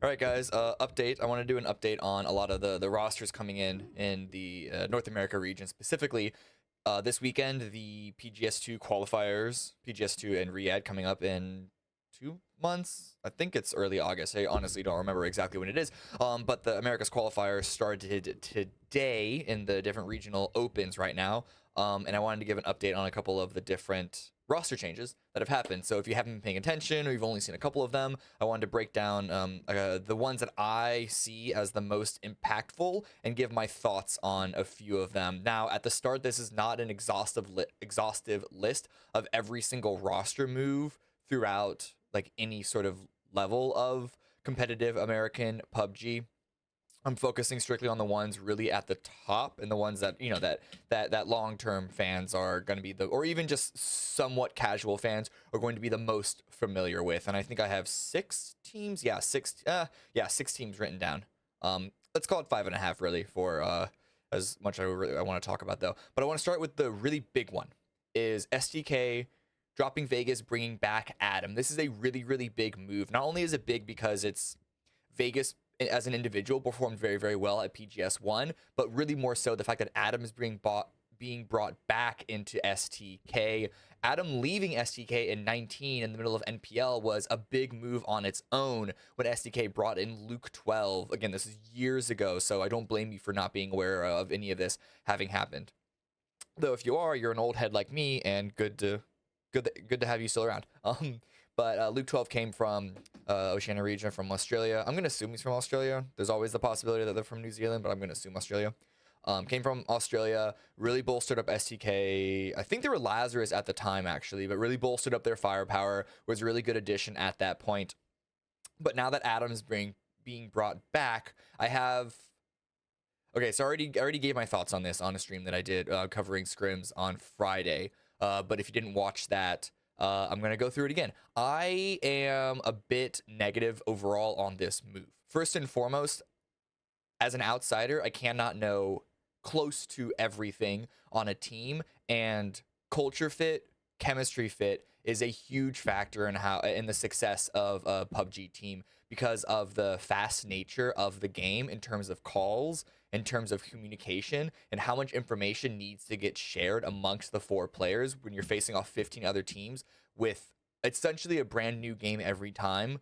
All right, guys. Update. I want to do an update on a lot of the rosters coming in the North America region specifically. This weekend, the PGS2 qualifiers, PGS2 and Riyadh coming up in 2 months. I think it's early August. I honestly don't remember exactly when it is. But the Americas qualifiers started today in the different regional opens right now. And I wanted to give an update on a couple of the different roster changes that have happened. So if you haven't been paying attention or you've only seen a couple of them, I wanted to break down the ones that I see as the most impactful and give my thoughts on a few of them. Now, at the start, this is not an exhaustive list of every single roster move throughout like any sort of level of competitive American PUBG. I'm focusing strictly on the ones really at the top and the ones that, that long-term fans are going to be or even just somewhat casual fans are going to be the most familiar with. And I think I have 6 teams. Yeah, 6 teams written down. Let's call it 5.5 really for as much I want to talk about though. But I want to start with the really big one is STK dropping Vegas, bringing back Adam. This is a really, really big move. Not only is it big because it's Vegas as an individual performed very, very well at PGS1, but really more so the fact that Adam is being brought back into STK. Adam leaving STK in 19 in the middle of NPL was a big move on its own when STK brought in Luke 12. Again, this is years ago, so I don't blame you for not being aware of any of this having happened. Though if you are, you're an old head like me, and good to have you still around. But Luke 12 came from Oceania region, from Australia. I'm going to assume he's from Australia. There's always the possibility that they're from New Zealand, but I'm going to assume Australia. Came from Australia, really bolstered up STK. I think they were Lazarus at the time, actually, but really bolstered up their firepower. Was a really good addition at that point. But now that Adam's being brought back, I have... Okay, so I already gave my thoughts on this on a stream that I did covering scrims on Friday. But if you didn't watch that... I'm going to go through it again. I am a bit negative overall on this move. First and foremost, as an outsider, I cannot know close to everything on a team, and culture fit, chemistry fit is a huge factor in the success of a PUBG team because of the fast nature of the game in terms of calls, in terms of communication, and how much information needs to get shared amongst the 4 players when you're facing off 15 other teams with essentially a brand new game every time.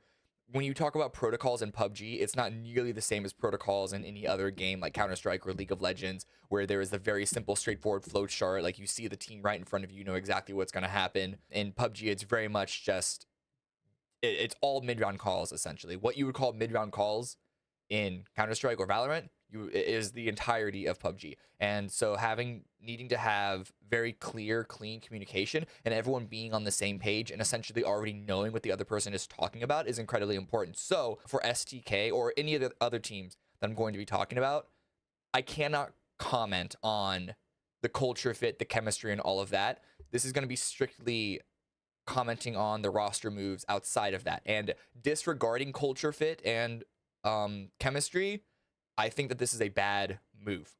When you talk about protocols in PUBG, it's not nearly the same as protocols in any other game like Counter-Strike or League of Legends, where there is a very simple, straightforward flow chart. Like, you see the team right in front of you, you know exactly what's going to happen. In PUBG, it's very much just, it's all mid-round calls, essentially. What you would call mid-round calls in Counter-Strike or Valorant is the entirety of PUBG. And so needing to have very clear, clean communication and everyone being on the same page and essentially already knowing what the other person is talking about is incredibly important. So for STK or any of the other teams that I'm going to be talking about, I cannot comment on the culture fit, the chemistry, and all of that. This is going to be strictly commenting on the roster moves outside of that. And disregarding culture fit and chemistry, I think that this is a bad move,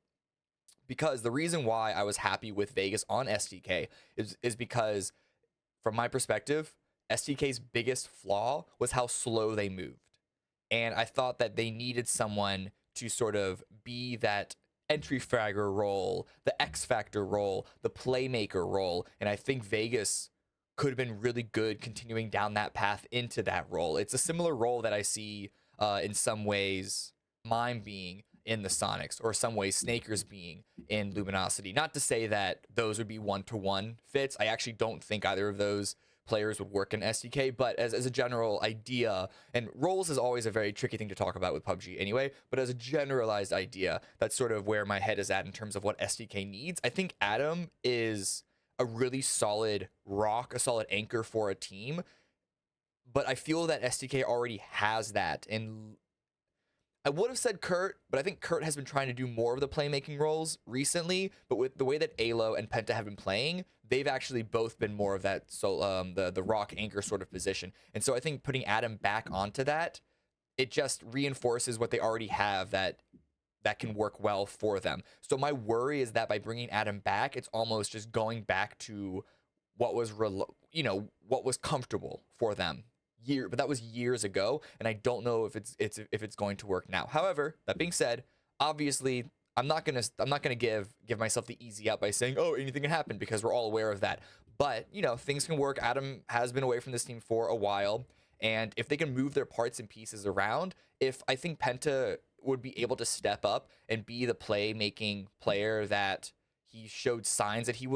because the reason why I was happy with Vegas on STK is because, from my perspective, STK's biggest flaw was how slow they moved. And I thought that they needed someone to sort of be that entry fragger role, the X Factor role, the playmaker role. And I think Vegas could have been really good continuing down that path into that role. It's a similar role that I see in some ways Mime being in the Sonics, or some ways Snakers being in Luminosity. Not to say that those would be one-to-one fits. I actually don't think either of those players would work in STK, but as a general idea, and roles is always a very tricky thing to talk about with PUBG anyway, but as a generalized idea, that's sort of where my head is at in terms of what STK needs. I think Adam is a really solid rock, a solid anchor for a team, but I feel that STK already has that. And I would have said Kurt, but I think Kurt has been trying to do more of the playmaking roles recently. But with the way that Alo and Penta have been playing, they've actually both been more of that the rock anchor sort of position. And so I think putting Adam back onto that, it just reinforces what they already have that can work well for them. So my worry is that by bringing Adam back, it's almost just going back to what was what was comfortable for them but that was years ago, and I don't know if it's going to work now. However, that being said, obviously I'm not gonna give myself the easy out by saying, oh, anything can happen, because we're all aware of that. But you know, things can work. Adam has been away from this team for a while, and if they can move their parts and pieces around, if I think Penta would be able to step up and be the playmaking player that he showed signs that he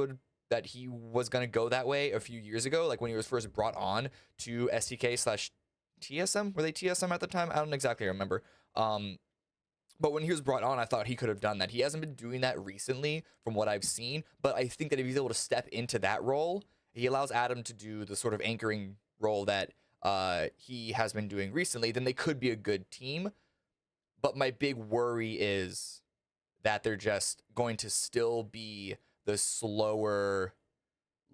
was going to go that way a few years ago, like when he was first brought on to STK slash TSM. Were they TSM at the time? I don't exactly remember. But when he was brought on, I thought he could have done that. He hasn't been doing that recently from what I've seen, but I think that if he's able to step into that role, he allows Adam to do the sort of anchoring role that he has been doing recently, then they could be a good team. But my big worry is that they're just going to still be the slower,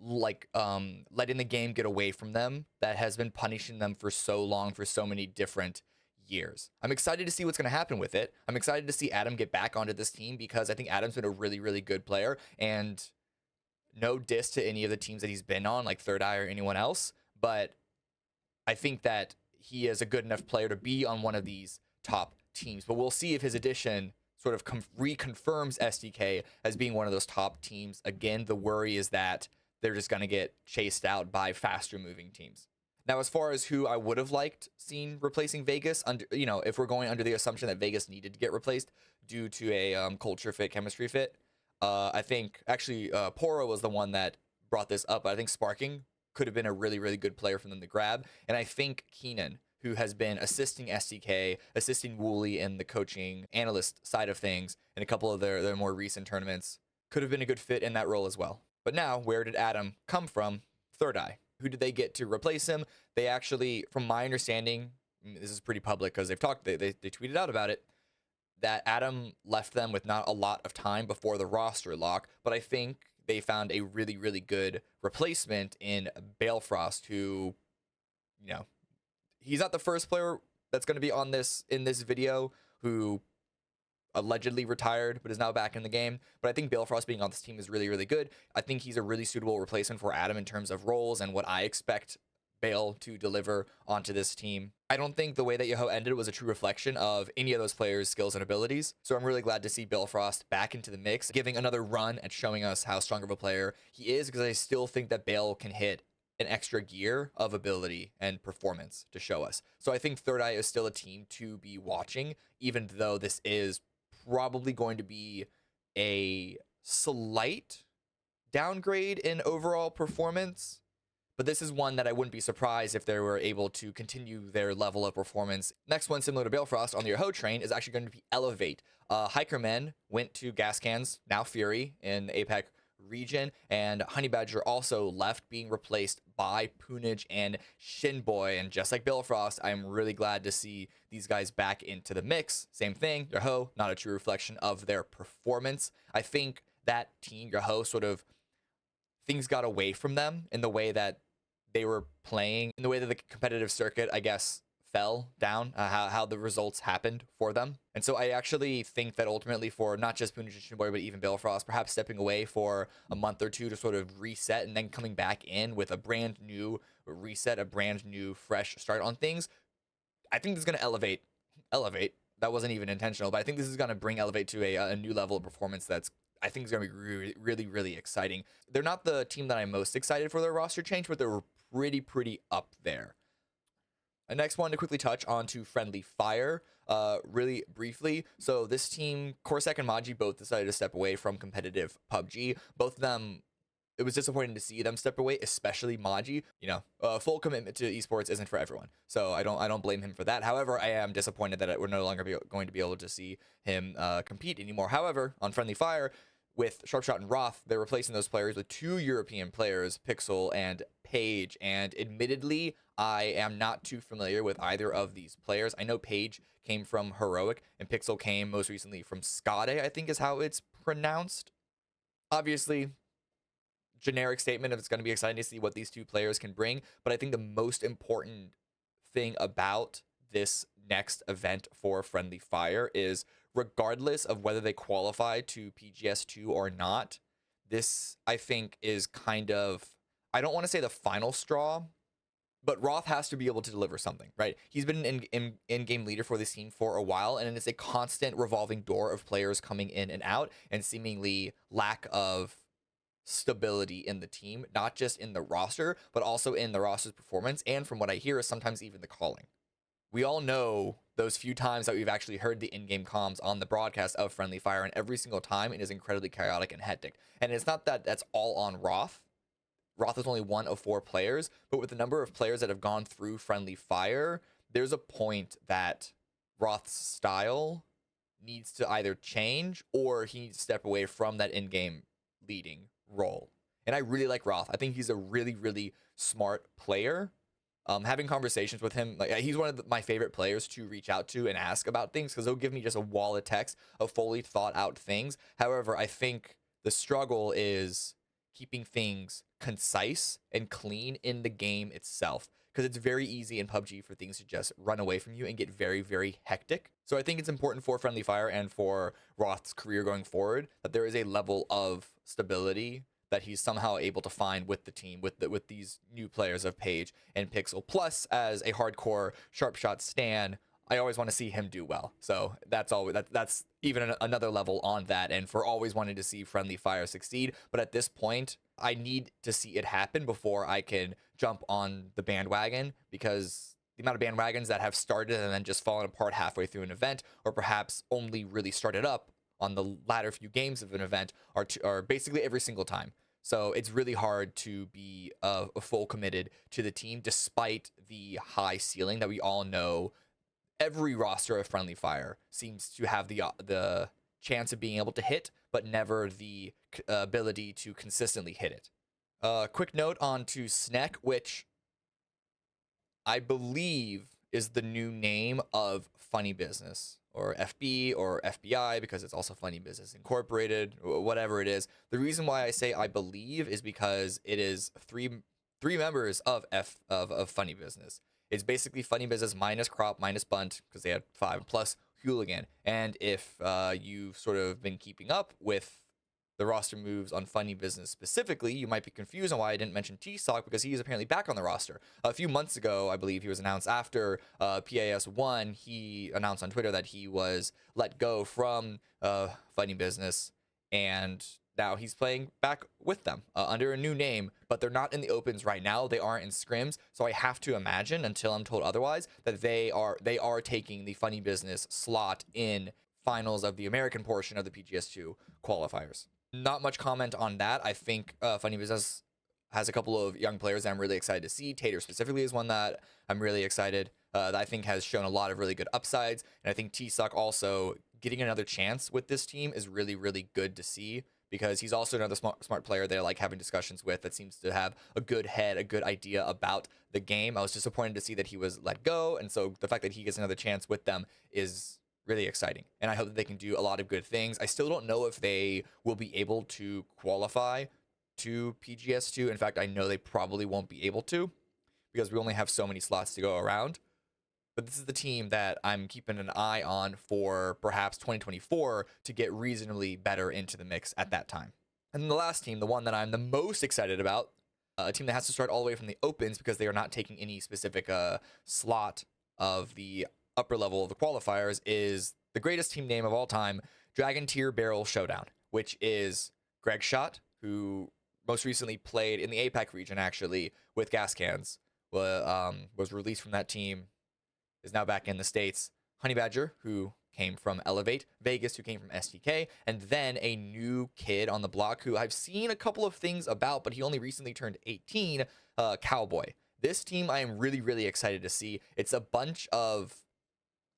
like letting the game get away from them that has been punishing them for so long, for so many different years. I'm excited to see what's going to happen with it. I'm excited to see Adam get back onto this team, because I think Adam's been a really, really good player, and no diss to any of the teams that he's been on, like Third Eye or anyone else, but I think that he is a good enough player to be on one of these top teams. But we'll see if his addition sort of reconfirms STK as being one of those top teams. Again, the worry is that they're just going to get chased out by faster moving teams. Now, as far as who I would have liked seen replacing Vegas, you know, if we're going under the assumption that Vegas needed to get replaced due to a culture fit, chemistry fit, I think actually Poro was the one that brought this up. I think Sparking could have been a really, really good player for them to grab. And I think Keenan, who has been assisting STK, assisting Wooly in the coaching analyst side of things in a couple of their more recent tournaments, could have been a good fit in that role as well. But now, where did Adam come from? Third Eye. Who did they get to replace him? They actually, from my understanding, this is pretty public because they've talked, they tweeted out about it, that Adam left them with not a lot of time before the roster lock, but I think they found a really, really good replacement in Balefrost, who, you know, he's not the first player that's going to be on this in this video who allegedly retired but is now back in the game. But I think Balefrost being on this team is really, really good. I think he's a really suitable replacement for Adam in terms of roles and what I expect Bale to deliver onto this team. I don't think the way that Yoho ended was a true reflection of any of those players' skills and abilities. So I'm really glad to see Balefrost back into the mix, giving another run at showing us how strong of a player he is, because I still think that Bale can hit an extra gear of ability and performance to show us. So I think Third Eye is still a team to be watching, even though this is probably going to be a slight downgrade in overall performance. But this is one that I wouldn't be surprised if they were able to continue their level of performance. Next one, similar to Balefrost on the Yoho train, is actually going to be Elevate. Hikerman went to Gascans, now Fury, in the APAC region, and Honey Badger also left, being replaced by Punage and Shinboy. And just like Balefrost, I'm really glad to see these guys back into the mix. Same thing, Yoho, not a true reflection of their performance. I think that team, Yoho, sort of, things got away from them in the way that they were playing, in the way that the competitive circuit, I guess, fell down, how the results happened for them. And so I actually think that ultimately, for not just Punage and Shinboy, but even Balefrost, perhaps stepping away for a month or two to sort of reset and then coming back in with a brand new reset, a brand new fresh start on things, I think this is going to elevate. That wasn't even intentional, but I think this is going to bring Elevate to a new level of performance that's, I think, is going to be really, really, really exciting. They're not the team that I'm most excited for their roster change, but they're pretty up there. I next wanted to quickly touch on to Friendly Fire, really briefly. So this team, Corsac and Maji, both decided to step away from competitive PUBG. Both of them, it was disappointing to see them step away, especially Maji. You know, full commitment to esports isn't for everyone, so I don't blame him for that. However, I am disappointed that we're no longer going to be able to see him compete anymore. However, on Friendly Fire, with Sharpshot and Roth, they're replacing those players with two European players, Pixel and Paige. And admittedly, I am not too familiar with either of these players. I know Paige came from Heroic, and Pixel came most recently from Skade, I think is how it's pronounced. Obviously, generic statement of it's going to be exciting to see what these two players can bring. But I think the most important thing about this next event for Friendly Fire is, regardless of whether they qualify to PGS2 or not, this, I think, is kind of, I don't want to say the final straw, But Roth has to be able to deliver something, right? He's been an in-game leader for this team for a while, and it's a constant revolving door of players coming in and out, and seemingly lack of stability in the team, not just in the roster, but also in the roster's performance, and from what I hear, sometimes even the calling. We all know those few times that we've actually heard the in-game comms on the broadcast of Friendly Fire, and every single time it is incredibly chaotic and hectic. And it's not that that's all on Roth. Roth is only one of 4 players, but with the number of players that have gone through Friendly Fire, there's a point that Roth's style needs to either change or he needs to step away from that in-game leading role. And I really like Roth. I think he's a really, really smart player. Having conversations with him, like he's one of my favorite players to reach out to and ask about things, because he'll give me just a wall of text of fully thought out things. However, I think the struggle is keeping things concise and clean in the game itself, because it's very easy in PUBG for things to just run away from you and get very, very hectic. So I think it's important for Friendly Fire and for Roth's career going forward that there is a level of stability that he's somehow able to find with the team, with these new players of Page and Pixel. Plus, as a hardcore sharp shot stan, I always want to see him do well. So that's even another level on that, and for always wanting to see Friendly Fire succeed. But at this point, I need to see it happen before I can jump on the bandwagon, because the amount of bandwagons that have started and then just fallen apart halfway through an event, or perhaps only really started up on the latter few games of an event, are basically every single time. So it's really hard to be a full committed to the team, despite the high ceiling that we all know every roster of Friendly Fire seems to have the chance of being able to hit, but never the ability to consistently hit it. Quick note on to SNEK, which I believe is the new name of Funny Business, or FB, or FBI, because it's also Funny Business Incorporated, whatever it is. The reason why I say I believe is because it is three members of Funny Business. It's basically Funny Business minus Crop minus Bunt, because they had 5, plus Hooligan. And if you've sort of been keeping up with the roster moves on Funny Business specifically, you might be confused on why I didn't mention T-Sock, because he is apparently back on the roster. A few months ago, I believe he was announced after PAS1, he announced on Twitter that he was let go from Funny Business, and now he's playing back with them under a new name, but they're not in the opens right now. They aren't in scrims, so I have to imagine, until I'm told otherwise, that they are taking the Funny Business slot in finals of the American portion of the PGS2 qualifiers. Not much comment on that. I think Funny Business has a couple of young players that I'm really excited to see. Tater specifically is one that I'm really excited, that I think has shown a lot of really good upsides. And I think T-Suck also getting another chance with this team is really, really good to see, because he's also another smart player that I like having discussions with, that seems to have a good head, a good idea about the game. I was disappointed to see that he was let go, and so the fact that he gets another chance with them is really exciting, and I hope that they can do a lot of good things. I still don't know if they will be able to qualify to PGS2. In fact, I know they probably won't be able to, because we only have so many slots to go around. But this is the team that I'm keeping an eye on for perhaps 2024 to get reasonably better into the mix at that time. And then the last team, the one that I'm the most excited about, a team that has to start all the way from the opens, because they are not taking any specific slot of the upper level of the qualifiers, is the greatest team name of all time, Dragon Tier Barrel Showdown, which is Greg Shot, who most recently played in the APAC region, actually, with Gas Cans, was released from that team, is now back in the States. Honey Badger, who came from Elevate, Vegas, who came from STK, and then a new kid on the block who I've seen a couple of things about, but he only recently turned 18, Cowboy. This team I am really, really excited to see. It's a bunch of,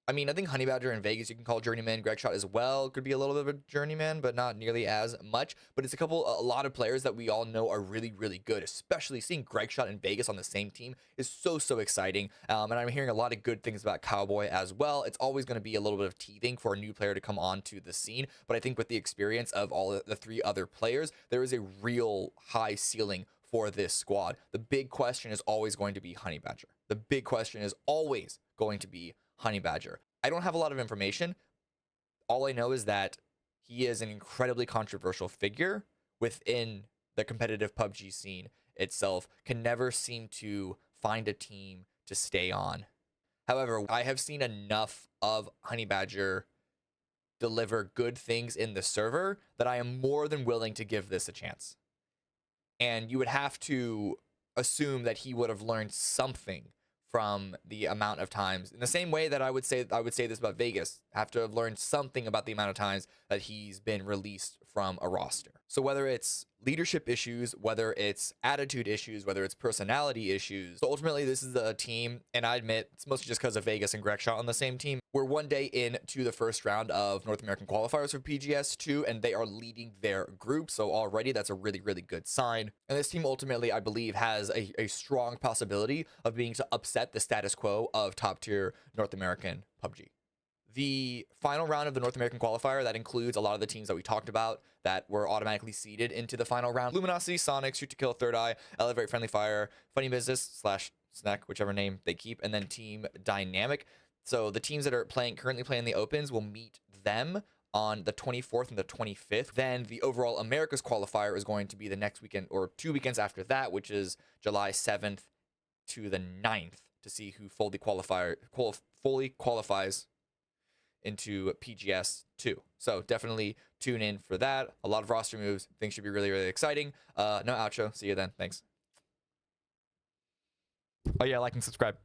I mean, I think Honey Badger and Vegas you can call journeyman. Greg Shot as well could be a little bit of a journeyman, but not nearly as much. But it's a lot of players that we all know are really, really good, especially seeing Greg Shot and Vegas on the same team is so exciting. And I'm hearing a lot of good things about Cowboy as well. It's always going to be a little bit of teething for a new player to come onto the scene, but I think with the experience of all the 3 other players, there is a real high ceiling for this squad. The big question is always going to be Honey Badger. The big question is always going to be Honey Badger. I don't have a lot of information. All I know is that he is an incredibly controversial figure within the competitive PUBG scene itself, can never seem to find a team to stay on. However, I have seen enough of Honey Badger deliver good things in the server that I am more than willing to give this a chance. And you would have to assume that he would have learned something from the amount of times, in the same way that I would say this about Vegas, have to have learned something about the amount of times that he's been released from a roster. So whether it's leadership issues, whether it's attitude issues, whether it's personality issues, so ultimately this is a team, and I admit it's mostly just because of Vegas and Greg Shot on the same team. We're one day into the first round of North American qualifiers for PGS2, and they are leading their group, so already that's a really, really good sign. And this team ultimately, I believe, has a strong possibility of being to upset the status quo of top tier North American PUBG. The final round of the North American qualifier, that includes a lot of the teams that we talked about that were automatically seeded into the final round. Luminosity, Sonic, Shoot to Kill, Third Eye, Elevate, Friendly Fire, Funny Business / Snack, whichever name they keep, and then Team Dynamic. So the teams that are currently playing the Opens will meet them on the 24th and the 25th. Then the overall Americas qualifier is going to be the next weekend, or 2 weekends after that, which is July 7th to the 9th, to see who fully qualifies into PGS2. So definitely tune in for that. A lot of roster moves. Things should be really, really exciting. No outro. See you then. Thanks. Oh yeah, like and subscribe.